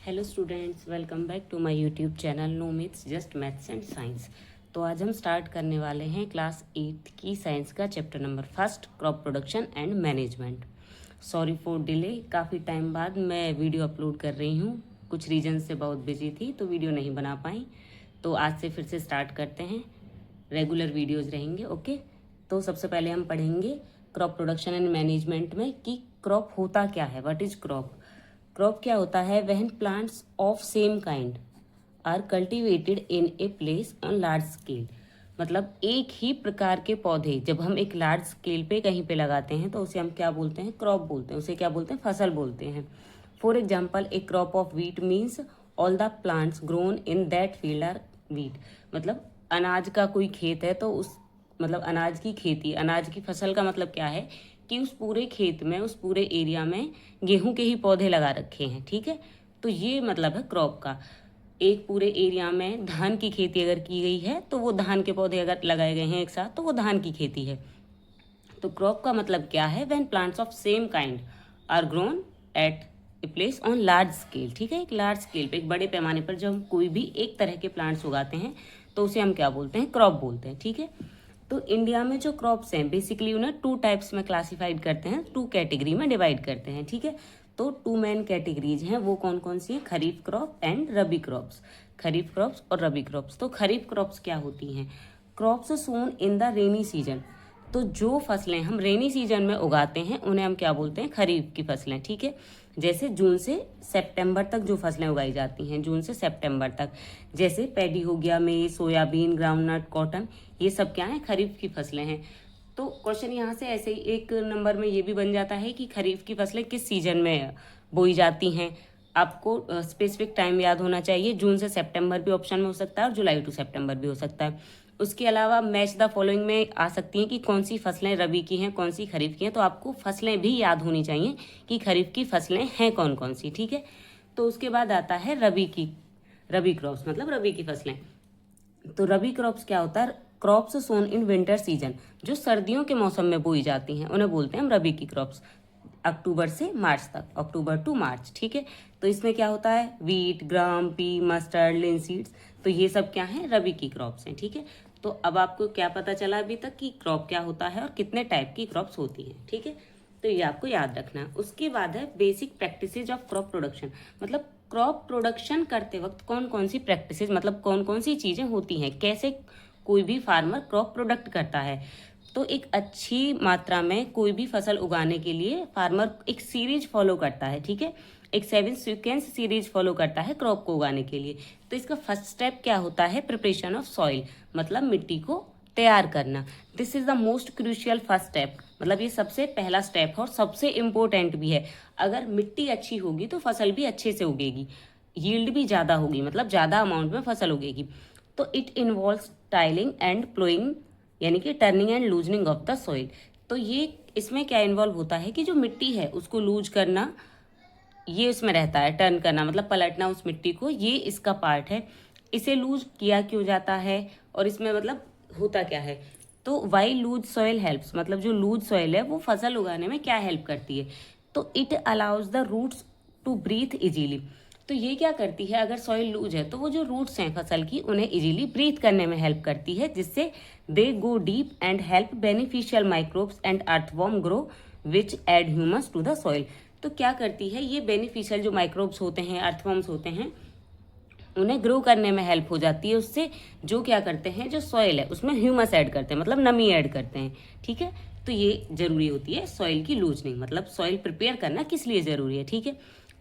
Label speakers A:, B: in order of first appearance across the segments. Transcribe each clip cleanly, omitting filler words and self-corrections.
A: Hello students, welcome back to my YouTube channel no myths just maths and science. तो आज हम start करने वाले हैं क्लास 8 की साइंस का chapter number first, crop production and management. Sorry for delay, काफ़ी टाइम बाद मैं वीडियो अपलोड कर रही हूँ। कुछ रीजन से बहुत बिजी थी तो वीडियो नहीं बना पाई। तो आज से फिर से स्टार्ट करते हैं, रेगुलर वीडियोज़ रहेंगे। ओके, तो सबसे पहले हम पढ़ेंगे क्रॉप प्रोडक्शन एंड मैनेजमेंट में कि क्रॉप होता क्या है। What is crop? क्रॉप क्या होता है? When plants of same kind are cultivated in a place on large scale. मतलब एक ही प्रकार के पौधे जब हम एक लार्ज स्केल पे कहीं पे लगाते हैं तो उसे हम क्या बोलते हैं? क्रॉप बोलते हैं। उसे क्या बोलते हैं? फसल बोलते हैं। For example, a crop of wheat means all the plants grown in that field are wheat. मतलब अनाज का कोई खेत है तो उस मतलब अनाज की खेती, अनाज की फसल का मतलब क्या है कि उस पूरे खेत में, उस पूरे एरिया में गेहूं के ही पौधे लगा रखे हैं। ठीक है, तो ये मतलब है क्रॉप का। एक पूरे एरिया में धान की खेती अगर की गई है तो वो धान के पौधे अगर लगाए गए हैं एक साथ तो वो धान की खेती है। तो क्रॉप का मतलब क्या है? When plants of same kind are grown at a place on large scale. ठीक है, एक लार्ज स्केल पे, एक बड़े पैमाने पर जब हम कोई भी एक तरह के प्लांट्स उगाते हैं तो उसे हम क्या बोलते हैं? क्रॉप बोलते हैं। ठीक है, तो इंडिया में जो क्रॉप्स हैं बेसिकली उन्हें टू टाइप्स में क्लासिफाइड करते हैं, टू कैटेगरी में डिवाइड करते हैं। ठीक है, तो टू मेन कैटेगरीज हैं, वो कौन कौन सी हैं? Kharif crop and rabi crops. Kharif crops और रबी क्रॉप्स। तो खरीफ क्रॉप्स क्या होती हैं? Crops sown in the rainy season. तो जो फसलें हम रेनी सीजन में उगाते हैं उन्हें हम क्या बोलते हैं? खरीफ की फसलें। ठीक है, जैसे जून से सितंबर तक जो फसलें उगाई जाती हैं, जून से सितंबर तक, जैसे पैडी हो गया, मेज, सोयाबीन, ग्राउंडनट, कॉटन, ये सब क्या है? खरीफ की फसलें हैं। तो क्वेश्चन यहाँ से ऐसे ही एक नंबर में ये भी बन जाता है कि खरीफ की फसलें किस सीजन में बोई जाती हैं। आपको स्पेसिफिक टाइम याद होना चाहिए। जून से सितंबर भी ऑप्शन में हो सकता है और जुलाई टू सितंबर भी हो सकता है। उसके अलावा मैच द फॉलोइंग में आ सकती हैं कि कौन सी फसलें रबी की हैं, कौन सी खरीफ की हैं। तो आपको फसलें भी याद होनी चाहिए कि खरीफ की फसलें हैं कौन कौन सी। ठीक है, तो उसके बाद आता है रबी क्रॉप्स, मतलब रबी की फसलें। तो रबी क्रॉप्स क्या होता है? Crops sown in winter season, जो सर्दियों के मौसम में बोई जाती हैं उन्हें बोलते हैं हम रबी की क्रॉप्स। अक्टूबर से मार्च तक, अक्टूबर टू मार्च। ठीक है, तो इसमें क्या होता है? वीट, ग्राम, पी, मस्टर्ड, लिनसीड्स, तो ये सब क्या है? रबी की क्रॉप्स हैं। ठीक है, तो अब आपको क्या पता चला अभी तक कि क्रॉप क्या होता है और कितने टाइप की क्रॉप्स होती हैं। ठीक है, तो ये आपको याद रखना है। उसके बाद है basic practices of crop production. मतलब क्रॉप प्रोडक्शन करते वक्त कौन कौन सी प्रैक्टिसेज, मतलब कौन कौन सी चीज़ें होती हैं, कैसे कोई भी फार्मर क्रॉप प्रोडक्ट करता है। तो एक अच्छी मात्रा में कोई भी फसल उगाने के लिए फार्मर एक सीरीज फॉलो करता है। ठीक है, एक 7 सीक्वेंस सीरीज फॉलो करता है क्रॉप को उगाने के लिए। तो इसका फर्स्ट स्टेप क्या होता है? प्रिपरेशन ऑफ सॉइल, मतलब मिट्टी को तैयार करना। This is the most crucial first step, मतलब ये सबसे पहला स्टेप है और सबसे इम्पोर्टेंट भी है। अगर मिट्टी अच्छी होगी तो फसल भी अच्छे से उगेगी, यील्ड भी ज़्यादा होगी, मतलब ज़्यादा अमाउंट में फसल उगेगी। तो it involves tiling and ploughing, यानी कि turning and loosening of the soil. तो ये इसमें क्या इन्वॉल्व होता है कि जो मिट्टी है उसको लूज करना, ये इसमें रहता है। टर्न करना मतलब पलटना उस मिट्टी को, ये इसका पार्ट है। इसे लूज किया क्यों जाता है और इसमें मतलब होता क्या है? तो वाई लूज सॉइल हेल्प्स, मतलब जो लूज सॉइल है वो फसल उगाने में क्या हेल्प करती है? तो it allows the roots to breathe easily. तो ये क्या करती है? अगर सॉइल लूज है तो वो जो रूट्स हैं फसल की उन्हें इजीली ब्रीथ करने में हेल्प करती है, जिससे they go deep and help beneficial microbes and earthworm grow which add humus to the soil. तो क्या करती है ये? बेनिफिशियल जो माइक्रोब्स होते हैं, अर्थवॉर्म्स होते हैं, उन्हें ग्रो करने में हेल्प हो जाती है। उससे जो क्या करते हैं, जो सॉइल है उसमें ह्यूमस ऐड करते हैं, मतलब नमी ऐड करते हैं। ठीक है, तो ये जरूरी होती है सॉइल की लूजनिंग, मतलब सॉइल प्रिपेयर करना किस लिए जरूरी है। ठीक है,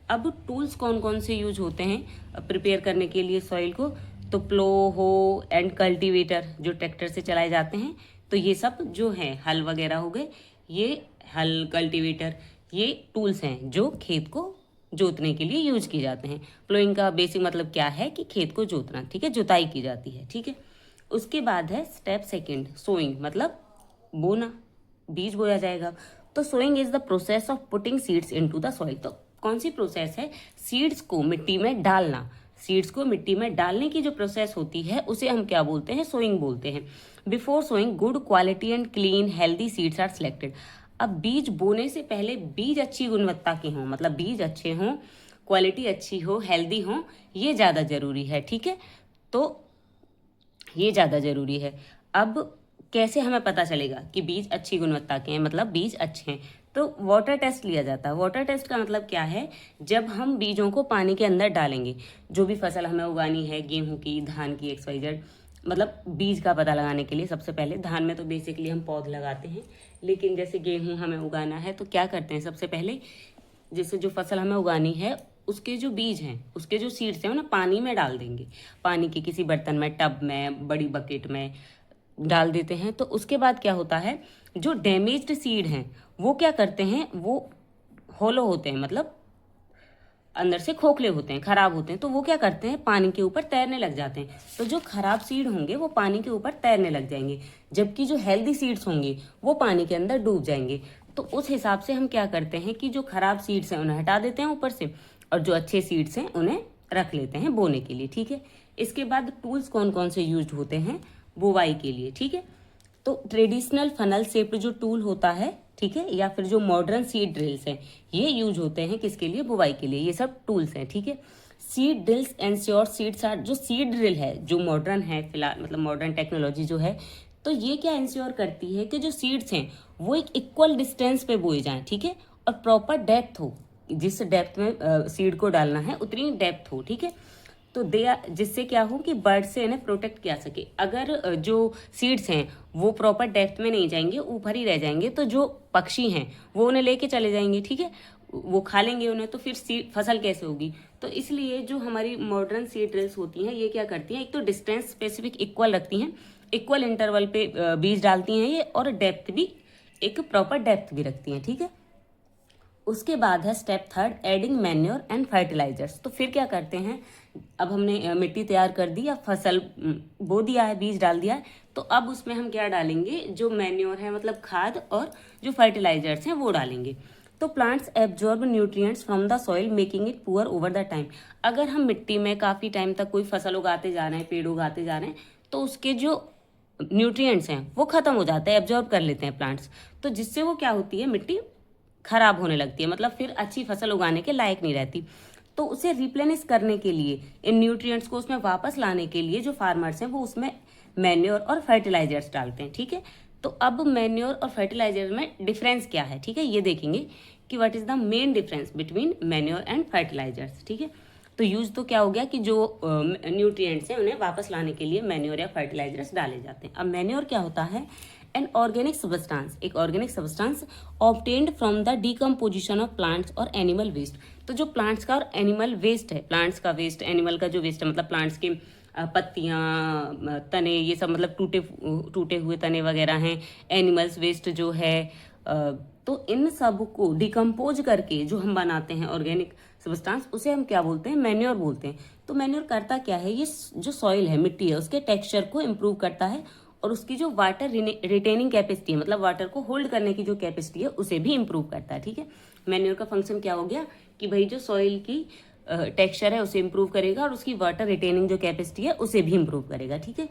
A: अब टूल्स कौन कौन से यूज होते हैं प्रिपेयर करने के लिए सॉइल को? तो प्लो, हो एंड कल्टीवेटर, जो ट्रैक्टर से चलाए जाते हैं। तो ये सब जो हैं, हल वगैरह हो गए, ये हल, कल्टीवेटर, ये टूल्स हैं जो खेत को जोतने के लिए यूज किए जाते हैं। प्लोइंग का बेसिक मतलब क्या है कि खेत को जोतना। ठीक है, जुताई की जाती है। ठीक है, उसके बाद है स्टेप सेकंड, सोइंग, मतलब बोना, बीज बोया जाएगा। तो sowing is the process of putting seeds into the soil. तो कौन सी प्रोसेस है? सीड्स को मिट्टी में डालना। सीड्स को मिट्टी में डालने की जो प्रोसेस होती है उसे हम क्या बोलते हैं? सोइंग बोलते हैं। Before sowing good quality and clean healthy seeds are selected. अब बीज बोने से पहले बीज अच्छी गुणवत्ता के हों, मतलब बीज अच्छे हों, क्वालिटी अच्छी हो, हेल्दी हो, ये ज़्यादा ज़रूरी है। ठीक है, तो ये ज़्यादा ज़रूरी है। अब कैसे हमें पता चलेगा कि बीज अच्छी गुणवत्ता के हैं, मतलब बीज अच्छे हैं? तो वाटर टेस्ट लिया जाता है। वाटर टेस्ट का मतलब क्या है? जब हम बीजों को पानी के अंदर डालेंगे, जो भी फसल हमें उगानी है, गेहूं की, धान की, XYZ, मतलब बीज का पता लगाने के लिए सबसे पहले, धान में तो बेसिकली हम पौध लगाते हैं, लेकिन जैसे गेहूं हमें उगाना है तो क्या करते हैं, सबसे पहले जैसे जो फसल हमें उगानी है उसके जो बीज हैं, उसके जो सीड्स हैं, उन्हें पानी में डाल देंगे। पानी के किसी बर्तन में, टब में, बड़ी बकेट में डाल देते हैं। तो उसके बाद क्या होता है, जो डैमेज्ड सीड हैं वो क्या करते हैं, वो होलो होते हैं, मतलब अंदर से खोखले होते हैं, खराब होते हैं। तो वो क्या करते हैं, पानी के ऊपर तैरने लग जाते हैं। तो जो खराब सीड होंगे वो पानी के ऊपर तैरने लग जाएंगे, जबकि जो हेल्दी सीड्स होंगे वो पानी के अंदर डूब जाएंगे। तो उस हिसाब से हम क्या करते हैं कि जो खराब सीड्स हैं उन्हें हटा देते हैं ऊपर से, और जो अच्छे सीड्स हैं उन्हें रख लेते हैं बोने के लिए। ठीक है, इसके बाद टूल्स कौन कौन से यूज होते हैं बुवाई के लिए? ठीक है, तो ट्रेडिशनल फनल शेप्ड जो टूल होता है, ठीक है, या फिर जो मॉडर्न सीड ड्रिल्स हैं, ये यूज होते हैं किसके लिए? बुवाई के लिए। ये सब टूल्स हैं। ठीक है, seed drills ensure seeds are, जो सीड ड्रिल है जो मॉडर्न है फिलहाल, मतलब मॉडर्न टेक्नोलॉजी जो है, तो ये क्या इंश्योर करती है कि जो सीड्स हैं वो एक इक्वल डिस्टेंस पे बोए जाएं। ठीक है, और प्रॉपर डेप्थ हो, जिस डेप्थ में सीड को डालना है उतनी डेप्थ हो। ठीक है, तो जिससे क्या हो कि बर्ड से इन्हें प्रोटेक्ट किया सके। अगर जो सीड्स हैं वो प्रॉपर डेप्थ में नहीं जाएंगे, ऊपर ही रह जाएंगे, तो जो पक्षी हैं वो उन्हें लेके चले जाएंगे। ठीक है, वो खा लेंगे उन्हें, तो फिर फसल कैसे होगी? तो इसलिए जो हमारी मॉडर्न सीड ड्रिल्स होती हैं ये क्या करती हैं, एक तो डिस्टेंस स्पेसिफिक इक्वल रखती हैं, इक्वल इंटरवल पे बीज डालती हैं ये, और डेप्थ भी, एक प्रॉपर डेप्थ भी रखती हैं। ठीक है, उसके बाद है step third, adding manure and fertilisers. तो फिर क्या करते हैं, अब हमने मिट्टी तैयार कर दी, अब फसल बो दिया है, बीज डाल दिया है, तो अब उसमें हम क्या डालेंगे, जो मैन्योर है मतलब खाद, और जो फर्टिलाइजर्स हैं वो डालेंगे। तो plants absorb nutrients from the soil making it poor over the time. अगर हम मिट्टी में काफ़ी टाइम तक कोई फसल उगाते जा रहे हैं, पेड़ उगाते जा रहे हैं, तो उसके जो न्यूट्रिएंट्स हैं वो खत्म हो जाते हैं, एब्जॉर्ब कर लेते हैं प्लांट्स। तो जिससे वो क्या होती है, मिट्टी खराब होने लगती है, मतलब फिर अच्छी फसल उगाने के लायक नहीं रहती। तो उसे रिप्लेनिश करने के लिए, इन न्यूट्रिएंट्स को उसमें वापस लाने के लिए जो फार्मर्स हैं वो उसमें मैन्योर और फर्टिलाइजर्स डालते हैं। ठीक है, तो अब मैन्योर और फर्टिलाइजर में डिफरेंस क्या है, ठीक है, ये देखेंगे कि what is the main difference between manure and fertilisers. ठीक है, तो यूज तो क्या हो गया कि जो न्यूट्रिएंट्स हैं उन्हें वापस लाने के लिए मैन्योर या फर्टिलाइजर्स डाले जाते हैं। अब मैन्योर क्या होता है, एन ऑर्गेनिक सब्सटेंस, एक organic substance obtained from the decomposition of plants और एनिमल वेस्ट। तो जो प्लांट्स का और एनिमल वेस्ट है, प्लांट्स का वेस्ट, एनिमल का जो वेस्ट है, मतलब प्लांट्स की पत्तियाँ, तने, ये सब, मतलब टूटे हुए तने वगैरह हैं, एनिमल्स वेस्ट जो है, तो इन सब को डिकम्पोज करके जो हम बनाते हैं ऑर्गेनिक सब्सटेंस, उसे हम क्या बोलते हैं, मैन्योर बोलते हैं। तो मैन्योर करता क्या है, ये जो सॉइल है, मिट्टी है, उसके टेक्सचर को इम्प्रूव करता है, और उसकी जो वाटर रिटेनिंग कैपेसिटी है, मतलब वाटर को होल्ड करने की जो कैपेसिटी है, उसे भी इम्प्रूव करता है। ठीक है, मैन्योर का फंक्शन क्या हो गया कि भाई जो सॉइल की टेक्सचर है उसे इम्प्रूव करेगा, और उसकी वाटर रिटेनिंग जो कैपेसिटी है उसे भी इम्प्रूव करेगा। ठीक है,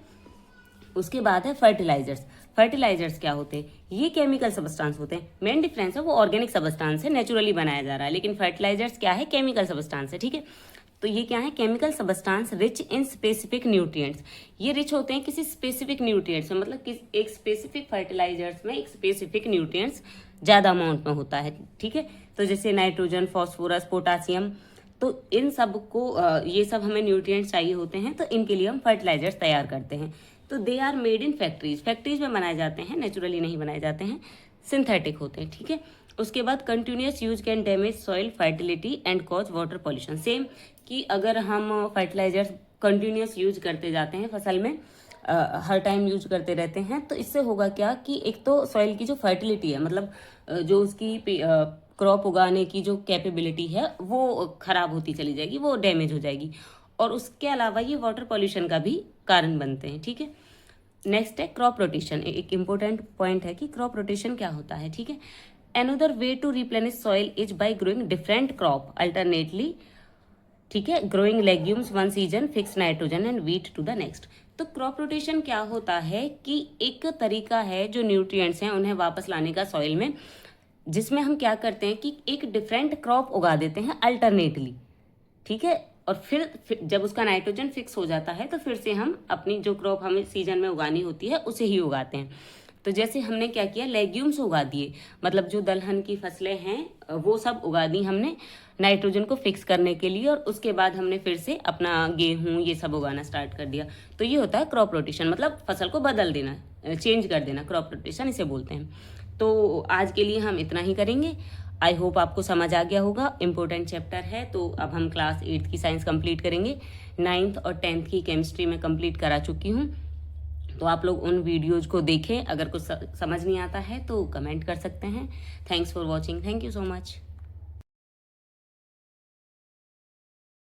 A: उसके बाद है फर्टिलाइजर्स। फर्टिलाइजर्स क्या होते हैं, ये केमिकल सब्सटेंस होते हैं। मेन डिफरेंस है वो ऑर्गेनिक सब्सटेंस है, नेचुरली बनाया जा रहा है, लेकिन फर्टिलाइजर्स क्या है, केमिकल सब्सटेंस है। ठीक है, तो ये क्या है, chemical substance rich in specific nutrients. ये रिच होते हैं किसी स्पेसिफिक न्यूट्रिएंट्स में, मतलब एक स्पेसिफिक फर्टिलाइजर्स में एक स्पेसिफिक न्यूट्रिएंट्स ज़्यादा अमाउंट में होता है। ठीक है, तो जैसे नाइट्रोजन, फॉस्फोरस, पोटासियम, तो इन सब को ये सब हमें न्यूट्रिएंट्स चाहिए होते हैं, तो इनके लिए हम फर्टिलाइजर्स तैयार करते हैं। तो they are made in factories, factories में बनाए जाते हैं, नेचुरली नहीं बनाए जाते हैं, सिंथेटिक होते हैं। ठीक है, उसके बाद continuous use can damage soil fertility and cause water pollution. Same कि अगर हम फर्टिलाइजर्स कंटिन्यूस यूज करते जाते हैं फसल में, हर टाइम यूज करते रहते हैं, तो इससे होगा क्या कि एक तो सॉइल की जो फर्टिलिटी है, मतलब जो उसकी क्रॉप उगाने की जो कैपेबिलिटी है वो खराब होती चली जाएगी, वो डैमेज हो जाएगी, और उसके अलावा ये वाटर पॉल्यूशन का भी कारण बनते हैं। ठीक है, नेक्स्ट है क्रॉप रोटेशन। एक इंपॉर्टेंट पॉइंट है कि क्रॉप रोटेशन क्या होता है। ठीक है, another way to replenish soil is by growing different crop alternately. ठीक है, growing legumes one season, fix nitrogen and wheat to the next. तो क्रॉप रोटेशन क्या होता है कि एक तरीका है जो न्यूट्रिएंट्स हैं उन्हें वापस लाने का सॉइल में, जिसमें हम क्या करते हैं कि एक डिफरेंट क्रॉप उगा देते हैं अल्टरनेटली। ठीक है। और फिर जब उसका नाइट्रोजन फिक्स हो जाता है तो फिर से हम अपनी जो क्रॉप हमें सीजन में उगानी होती है उसे ही उगाते हैं। तो जैसे हमने क्या किया, लेग्यूम्स उगा दिए, मतलब जो दलहन की फसलें हैं वो सब उगा दी हमने नाइट्रोजन को फिक्स करने के लिए, और उसके बाद हमने फिर से अपना गेहूं ये सब उगाना स्टार्ट कर दिया। तो ये होता है क्रॉप रोटेशन, मतलब फसल को बदल देना, चेंज कर देना, क्रॉप रोटेशन इसे बोलते हैं। तो आज के लिए हम इतना ही करेंगे। आई होप आपको समझ आ गया होगा, इम्पोर्टेंट चैप्टर है। तो अब हम क्लास 8th की साइंस कंप्लीट करेंगे। 9th और 10th की केमिस्ट्री में कंप्लीट करा चुकी हूँ। तो आप लोग उन वीडियोज को देखें, अगर कुछ समझ नहीं आता है तो कमेंट कर सकते हैं। Thanks for watching, thank you so much.